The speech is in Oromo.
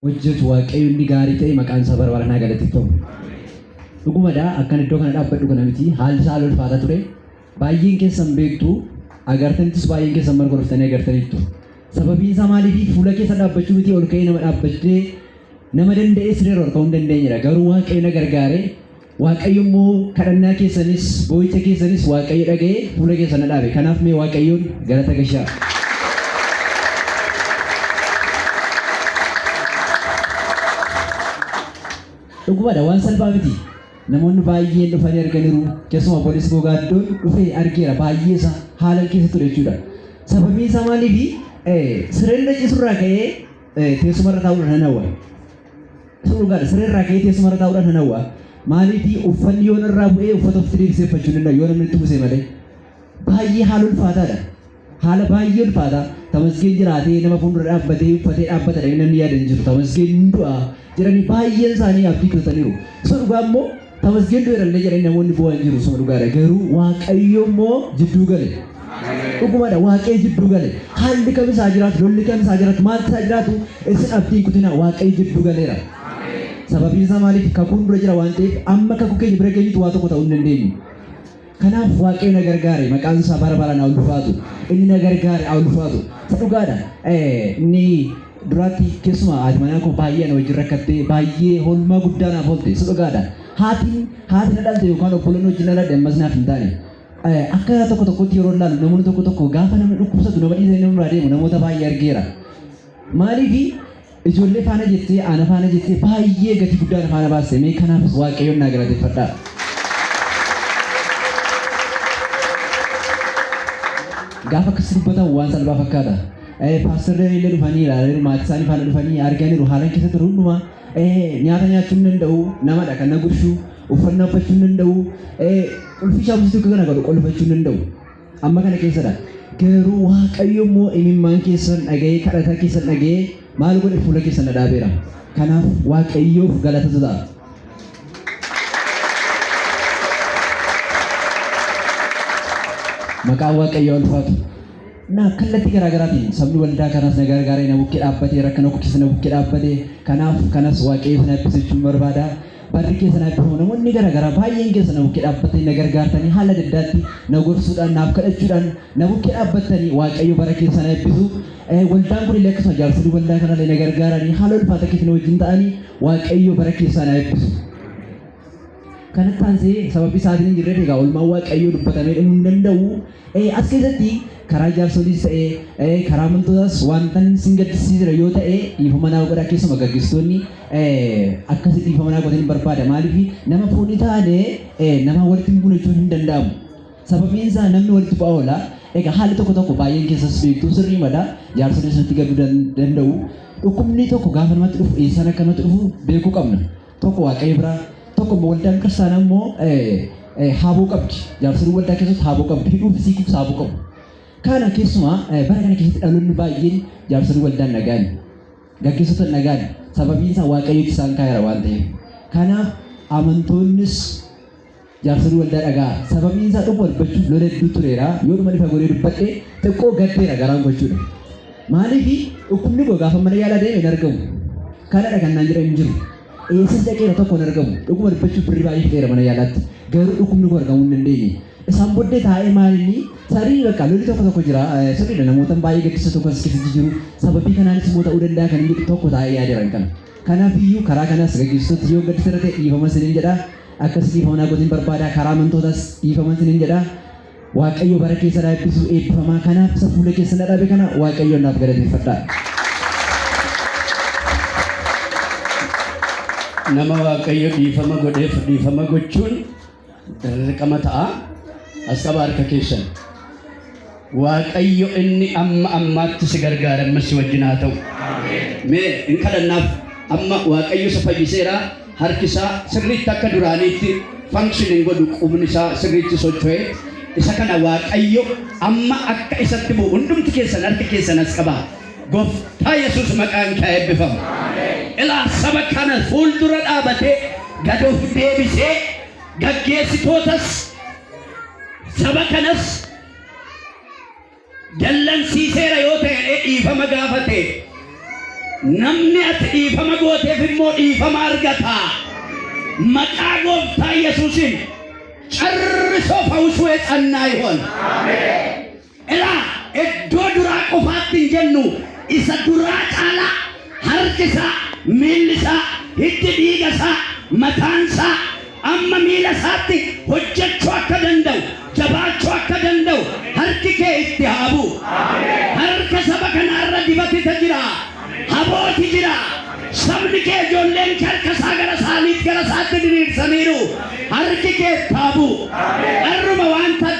hojjetu waaqayyo inni gaarii ta'e maqaan isaa barbaadamee galateeffamu. Dhugumadhaa akkan iddoo kana dhaabbadhu kana miti haalli isaa ulfaataa ture. Baay'een keessan beektu agartanittis baay'een keessan marga dhuftanii agartanittu. Sababiin isaa maaliif fuula keessa dhaabbachuu miti ol ka'ee nama dhaabbatee nama danda'ee siree ol ka'uu hin dandeenyedha. Garuu waaqayyo na gargaare waaqayyo immoo kadhannaa keessanis boo'icha keessanis waaqayyo dhaga'ee fuula keessa na dhaabe. Kanaaf mee waaqayyoon galata gashaa. Dhugumadha waan salphaa miti. Namoonni baay'een dhufanii arganiiru. Keessumaa poolisii gogaaddoon dhufee argeera baay'ee isaa haala keessa ture jechuudha. Sababiin isaa maaliif sireen ciisurraa ka'ee teessumarra taa'uudhaan nan hawwa. Dhugaadha sireenirraa ka'ee teessumarra taa'uudhaan nan hawwa. Maaliif uffanni yoo narraa bu'ee uffata ofitti deebisee uffachuu hin danda'u yoo namni itti buusee malee. Baay'ee haala ulfaataadha. Haala baay'ee ulfaataa. Tamasgeen jiraatee nama fuuldura dhaabbatee uffatee dhaabbatadha namni yaada hin jiru. Tamasgeen hin du'a jedhanii baay'een isaanii abdii kutaniiru. Isa dhugaa immoo tamasgeen du'eerallee jedhanii namoonni bu'an jiru. Isa dhugaadha. Garuu waaqayyo immoo jidduu gale. Dhugumadha waaqayyo jidduu gale. Haalli kamisaa jiraatu lolli kamisaa jiraatu maaltu isaa jiraatu isin abdii kutina waaqayyo jidduu galeera. Sababiin isaa maaliif kakuun dura jira waan ta'eef amma kakuu keenya bira geenyutu waa tokko ta'uu hin dandeenyu. Kanaaf waaqayyo na gargaare maqaan isaa bara baraan haa ulfaatu. Inni na gargaare haa ulfaatu. Isa dhugaadha. Inni duraatti keessumaa haati manaa koo baay'ee na wajjin rakkattee baay'ee hoolmaa guddaa naaf oolte. Isa dhugaadha. Haati na dhalte yookaan obboloonni wajjin na dhalte ammas naaf hin taane. Akka tokko tokkotti yeroo ilaalu namoonni tokko tokko gaafa nama dhukkubsatu nama dhiisanii nama biraa deemu namoota baay'ee argeera. Maaliif ijoollee faana jettee ana faana jettee baay'ee gatii guddaa na faana baastee mee kanaafis waaqayyoon naa galateeffadhaa. Gaafa akkas dubbatan waan salphaa fakkaata. Paastorri illee dhufanii ilaalaniiru maatii isaanii faana dhufanii arganiiru haala keessa ture hundumaa nyaata nyaachuu hin danda'u namadha kan na gurshu uffannaa uffachuu hin danda'u qulfii shaamsituu kana godhu qolfachuu hin danda'u amma kana keessadha. Garuu waaqayyo immoo imimmaan keessan dhaga'ee kadhataa keessan dhaga'ee maal godhe fuula keessan na dhaabeera. Kanaaf waaqayyoof galatatu ta'a. Maqaan waaqayyoo ulfaatu. Na kallattii garaagaraatiin sabni waldaa kanas na gargaaree na bukkee dhaabbatee rakkina keessa na bukkee dhaabbatee kanaaf kanas waaqayyo sana eebbisiisuun barbaada. Barri keessa na eebbifamu namoonni garaagaraa baay'een keessa na bukkee dhaabbatanii na gargaartanii haala adda addaatti na gorsuudhaan naaf kadhachuudhaan na bukkee dhaabbatanii waaqayyo bara keessa na eebbisu. Waldaan kun illee akkasuma jaarsonni waldaa kanallee na gargaaranii haala ulfaata keessa na wajjin ta'anii waaqayyo bara keessa na eebbisu. Kanatti aansee sababii isaatiin hin jirreef egaa oolmaan waaqayyoo dubbatamee dhumuu hin danda'u. As keessatti karaa jaarsoliis ta'ee karaa amantootaas wanta sin gaddisiisira yoo ta'e dhiifama nama godhaa keessuma gaggeessitoonni akkasii dhiifama nama godhan hin barbaada. Maaliif nama foonii taane nama walitti hin buune jechuun hin danda'amu. Sababiin isaa namni walitti bu'aa oola. Egaa haalli tokko tokko baay'een keessas beektuu sirrii mada jaarsoliin sanatti gaduu danda'u. Dhukkubni tokko gaafa namatti dhufu eessaan akka namatti dhufu beekuu qabna. Tokko waaqayyo biraa tokko waldaan kiristaanaa immoo haaboo qabdi. Jaarsoliin waldaa keessatti haaboo qabdi. Hidhuu fi siikuuf haaboo qabu. Kana keessumaa bara kana keessatti dhaloonni baay'een jaarsoliin waldaan nagaani. Gaggeessitoota nagaani. Sababiin isaa waaqayyooti isaan kaayara waan ta'eef. Kanaaf amantoonnis jaarsoliin waldaa dhagaa. Sababiin isaa dhuma dubbachuuf lola hedduu tureera. Yoo dhuma ifa godhee dubbadhee xiqqoo gaddeera garaan gochuudha. Maaliif dhukkubni koo gaafa mana yaalaa deeme hin argamu. Kanadha kan naan jedhan hin jiru. Eessis dhaqeera tokko hin argamu. Dhuguma dubbachuuf birrii baay'ee fixeera mana yaalaatti. Garuu dhukkubni koo argamuu hin dandeenye. Isaan booddee taa'ee maalinni sarii bakka lolli tokko jira. Sirriidha namoota baay'ee gaddisa tokko as keessatti jiru. Sababii kanaanis immoo ta'uu danda'a kan jedhu tokko taa'ee yaadeeran kana. Kanaaf iyyuu karaa kanas gaggeessitoota yoo gaddisa irra ta'e dhiifama isiniin jedha. Akkas dhiifama naa godhin barbaada. Karaa amantootaas dhiifama isiniin jedha. Waaqayyo bara keessa na eebbisu eebbifamaa kanaaf isa fuula keessa na dhaabe kana waaqayyoon naaf galateeffadhaa. Nama waaqayyo dhiifama godheef dhiifama gochuun dirqama ta'a. As qaba harka keessan. Waaqayyo inni amma ammaatti si gargaara amma si wajjin haa ta'u. Mee hin kadhannaaf amma waaqayyo isa fayyiseera harki isaa sirriitti akka duraaniitti function godhu qubni isaa sirriitti socho'ee isa kana waaqayyo amma akka isatti bu'u hundumti keessan harka keessan as qaba. Gooftaa Yesuus maqaan kee eebbifamu. Ilaa saba kana fuuldura dhaabatee gadoof deebisee gaggeessitootas saba kanas dallansiiseera yoo ta'e dhiifama gaafate namni ati dhiifama maqaa gooftaa Yesuusin ጨርሶ ፈውሱ የጸና ይሆን እላ እዶ ዱራ ቆፋት እንጀኑ ኢሰ ዱራ ጫላ ሀርክሳ ሚልሳ ሂድ ዲገሳ መታንሳ አመ ሚለሳት ሆጀቹ አከደንደው ጀባቹ አከደንደው ሀርክኬ ኢትሃቡ ሀርከ ሰበከናረ ዲበት ተጅራ ሀቦት ጅራ सबके जोलें चरकस आगर सालित कर साथ दिन समीरू हर की के ताबू अर्रुम वांता